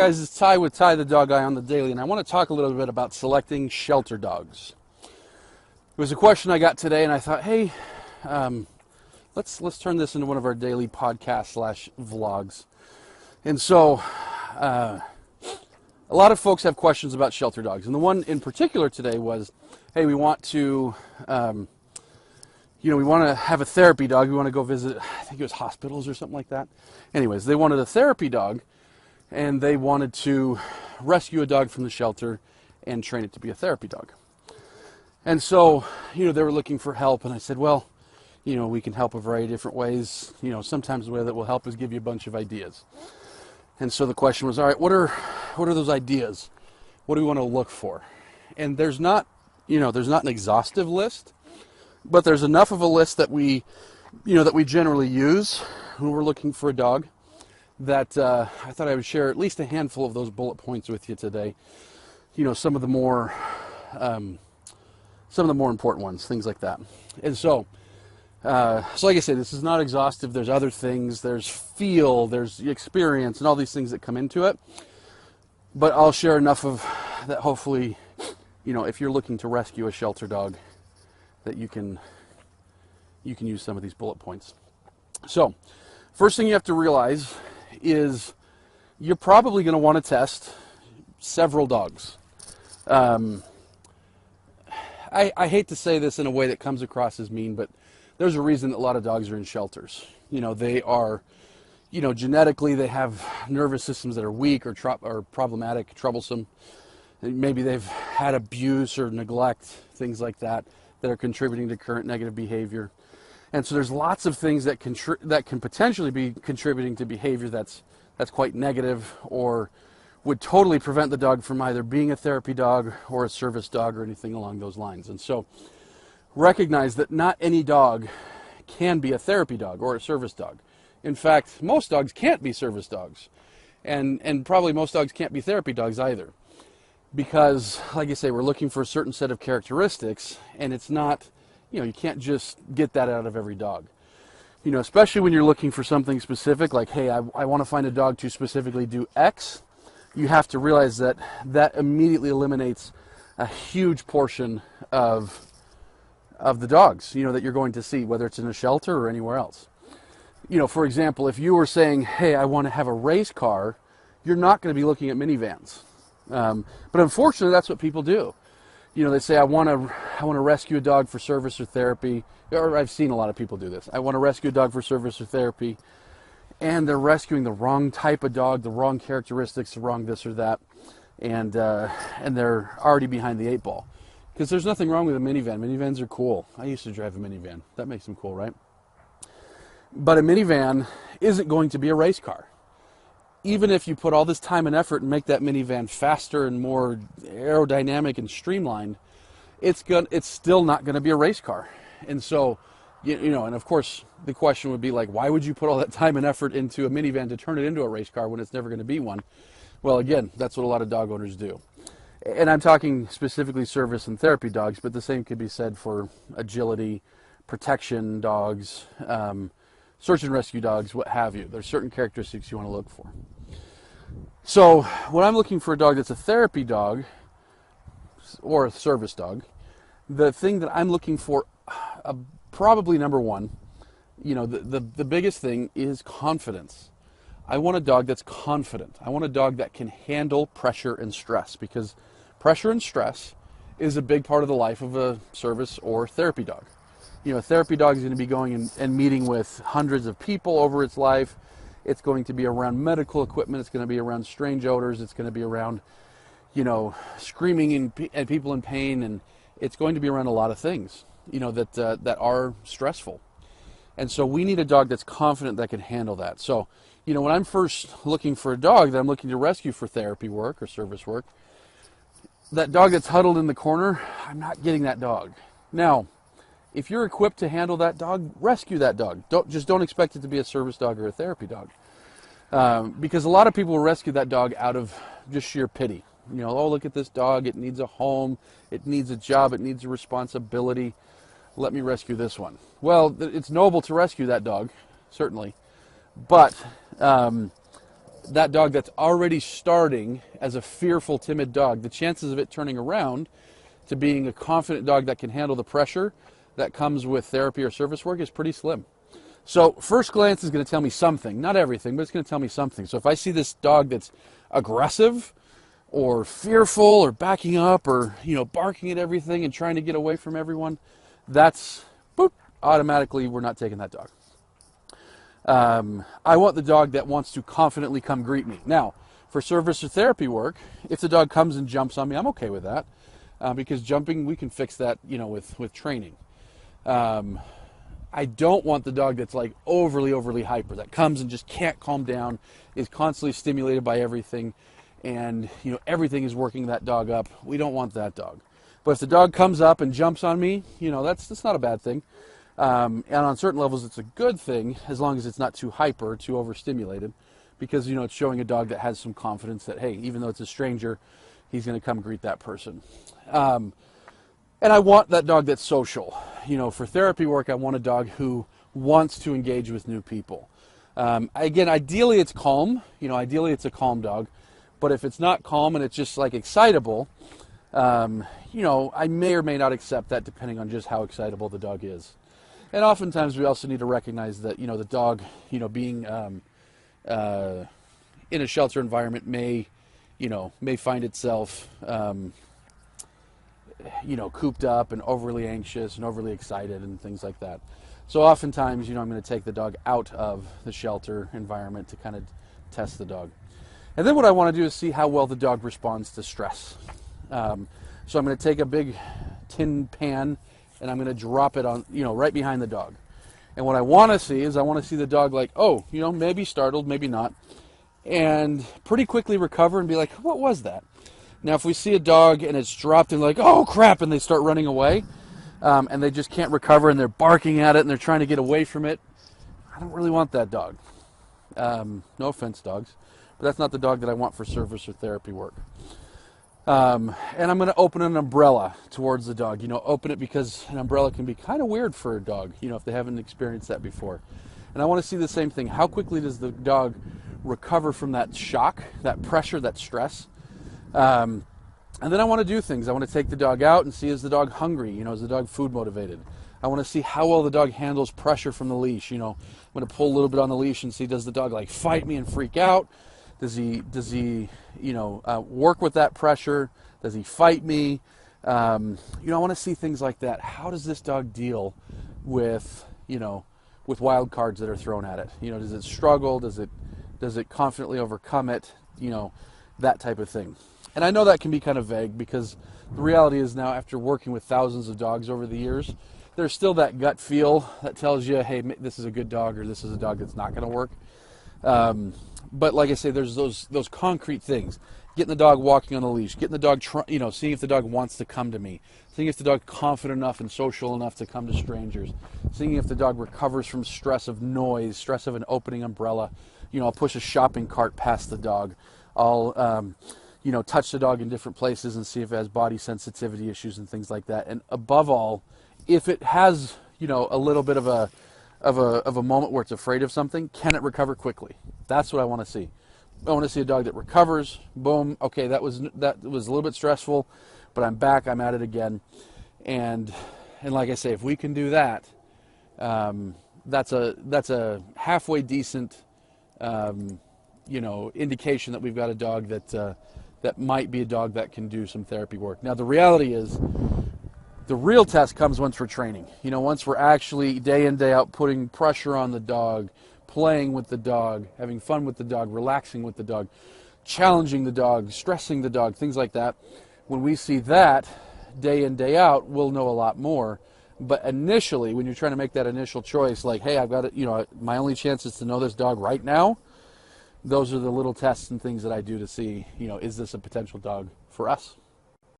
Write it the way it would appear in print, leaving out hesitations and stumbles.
guys, it's Ty with Ty the Dog Guy on the Daily, and I want to talk a little bit about selecting shelter dogs. It was a question I got today, and I thought, hey, let's turn this into one of our daily podcasts / vlogs. And so, a lot of folks have questions about shelter dogs, and the one in particular today was, hey, we want to, we want to have a therapy dog. We want to go visit, I think it was hospitals or something like that. Anyways, they wanted a therapy dog, and they wanted to rescue a dog from the shelter and train it to be a therapy dog. And so, they were looking for help, and I said, well, we can help a variety of different ways. Sometimes the way that will help is give you a bunch of ideas. And so the question was, all right, what are those ideas? What do we want to look for? And there's not an exhaustive list, but there's enough of a list that we generally use when we're looking for a dog that I thought I would share at least a handful of those bullet points with you today. Some of the more important ones, things like that. And so like I said, this is not exhaustive. There's other things. There's feel. There's experience, and all these things that come into it. But I'll share enough of that. Hopefully, if you're looking to rescue a shelter dog, that you can use some of these bullet points. So, first thing you have to realize is you're probably going to want to test several dogs. I hate to say this in a way that comes across as mean, but there's a reason that a lot of dogs are in shelters. They are, genetically they have nervous systems that are weak or problematic, troublesome. Maybe they've had abuse or neglect, things like that are contributing to current negative behavior. And so there's lots of things that can potentially be contributing to behavior that's quite negative, or would totally prevent the dog from either being a therapy dog or a service dog or anything along those lines. And so recognize that not any dog can be a therapy dog or a service dog. In fact, most dogs can't be service dogs, and probably most dogs can't be therapy dogs either. Because, like I say, we're looking for a certain set of characteristics, and it's not, you can't just get that out of every dog. Especially when you're looking for something specific, like, hey, I want to find a dog to specifically do X, you have to realize that immediately eliminates a huge portion of the dogs, that you're going to see, whether it's in a shelter or anywhere else. For example, if you were saying, hey, I want to have a race car, you're not going to be looking at minivans. But unfortunately, that's what people do. They say, I want to rescue a dog for service or therapy, or I've seen a lot of people do this. I want to rescue a dog for service or therapy, and they're rescuing the wrong type of dog, the wrong characteristics, the wrong this or that, and they're already behind the 8 ball. Because there's nothing wrong with a minivan. Minivans are cool. I used to drive a minivan. That makes them cool, right? But a minivan isn't going to be a race car. Even if you put all this time and effort and make that minivan faster and more aerodynamic and streamlined, it's still not going to be a race car. And so, and of course, the question would be like, why would you put all that time and effort into a minivan to turn it into a race car when it's never going to be one? Well, again, that's what a lot of dog owners do. And I'm talking specifically service and therapy dogs, but the same could be said for agility, protection dogs, search and rescue dogs, what have you. There's certain characteristics you want to look for. So when I'm looking for a dog that's a therapy dog or a service dog, the thing that I'm looking for, probably number one, the biggest thing is confidence. I want a dog that's confident. I want a dog that can handle pressure and stress, because pressure and stress is a big part of the life of a service or therapy dog. A therapy dog is going to be going and meeting with hundreds of people over its life. It's going to be around medical equipment. It's going to be around strange odors. It's going to be around, screaming and people in pain. And it's going to be around a lot of things, that are stressful. And so we need a dog that's confident that can handle that. So, when I'm first looking for a dog that I'm looking to rescue for therapy work or service work, that dog that's huddled in the corner, I'm not getting that dog. Now, if you're equipped to handle that dog, rescue that dog. Don't expect it to be a service dog or a therapy dog. Because a lot of people will rescue that dog out of just sheer pity. Oh, look at this dog. It needs a home. It needs a job. It needs a responsibility. Let me rescue this one. Well, it's noble to rescue that dog, certainly. But that dog that's already starting as a fearful, timid dog, the chances of it turning around to being a confident dog that can handle the pressure that comes with therapy or service work is pretty slim. So first glance is going to tell me something, not everything, but it's going to tell me something. So if I see this dog that's aggressive or fearful or backing up or, barking at everything and trying to get away from everyone, that's, boop, automatically we're not taking that dog. I want the dog that wants to confidently come greet me. Now, for service or therapy work, if the dog comes and jumps on me, I'm okay with that, because jumping, we can fix that, with training. I don't want the dog that's like overly hyper, that comes and just can't calm down, is constantly stimulated by everything, and everything is working that dog up. We don't want that dog. But if the dog comes up and jumps on me, that's not a bad thing. And on certain levels, it's a good thing as long as it's not too hyper, too overstimulated, because it's showing a dog that has some confidence that, hey, even though it's a stranger, he's going to come greet that person. And I want that dog that's social. For therapy work, I want a dog who wants to engage with new people. Again, ideally it's calm. Ideally it's a calm dog. But if it's not calm and it's just like excitable, I may or may not accept that depending on just how excitable the dog is. And oftentimes we also need to recognize that, the dog, being in a shelter environment may find itself cooped up and overly anxious and overly excited and things like that. So oftentimes, I'm going to take the dog out of the shelter environment to kind of test the dog. And then what I want to do is see how well the dog responds to stress. So I'm going to take a big tin pan and I'm going to drop it on, right behind the dog. And what I want to see is the dog like, oh, maybe startled, maybe not, and pretty quickly recover and be like, what was that? Now, if we see a dog and it's dropped and like, oh, crap, and they start running away, and they just can't recover and they're barking at it and they're trying to get away from it, I don't really want that dog. No offense, dogs, but that's not the dog that I want for service or therapy work. And I'm going to open an umbrella towards the dog. Open it because an umbrella can be kind of weird for a dog, if they haven't experienced that before. And I want to see the same thing. How quickly does the dog recover from that shock, that pressure, that stress? And then I want to do things. I want to take the dog out and see, is the dog hungry? Is the dog food motivated? I want to see how well the dog handles pressure from the leash. I'm going to pull a little bit on the leash and see, does the dog like fight me and freak out? Does he work with that pressure? Does he fight me? I want to see things like that. How does this dog deal with wild cards that are thrown at it? Does it struggle? Does it confidently overcome it? That type of thing. And I know that can be kind of vague because the reality is now, after working with thousands of dogs over the years, there's still that gut feel that tells you, hey, this is a good dog or this is a dog that's not going to work. But like I say, there's those concrete things. Getting the dog walking on the leash, getting the dog, seeing if the dog wants to come to me, seeing if the dog confident enough and social enough to come to strangers, seeing if the dog recovers from stress of noise, stress of an opening umbrella. I'll push a shopping cart past the dog. I'll touch the dog in different places and see if it has body sensitivity issues and things like that. And above all, if it has, a little bit of a moment where it's afraid of something, can it recover quickly? That's what I want to see. I want to see a dog that recovers. Boom. Okay, that was a little bit stressful, but I'm back. I'm at it again. And like I say, if we can do that, that's a halfway decent, indication that we've got a dog that might be a dog that can do some therapy work. Now, the reality is, the real test comes once we're training. Once we're actually day in, day out putting pressure on the dog, playing with the dog, having fun with the dog, relaxing with the dog, challenging the dog, stressing the dog, things like that. When we see that day in, day out, we'll know a lot more. But initially, when you're trying to make that initial choice, like, hey, I've got it, my only chance is to know this dog right now, those are the little tests and things that I do to see, is this a potential dog for us?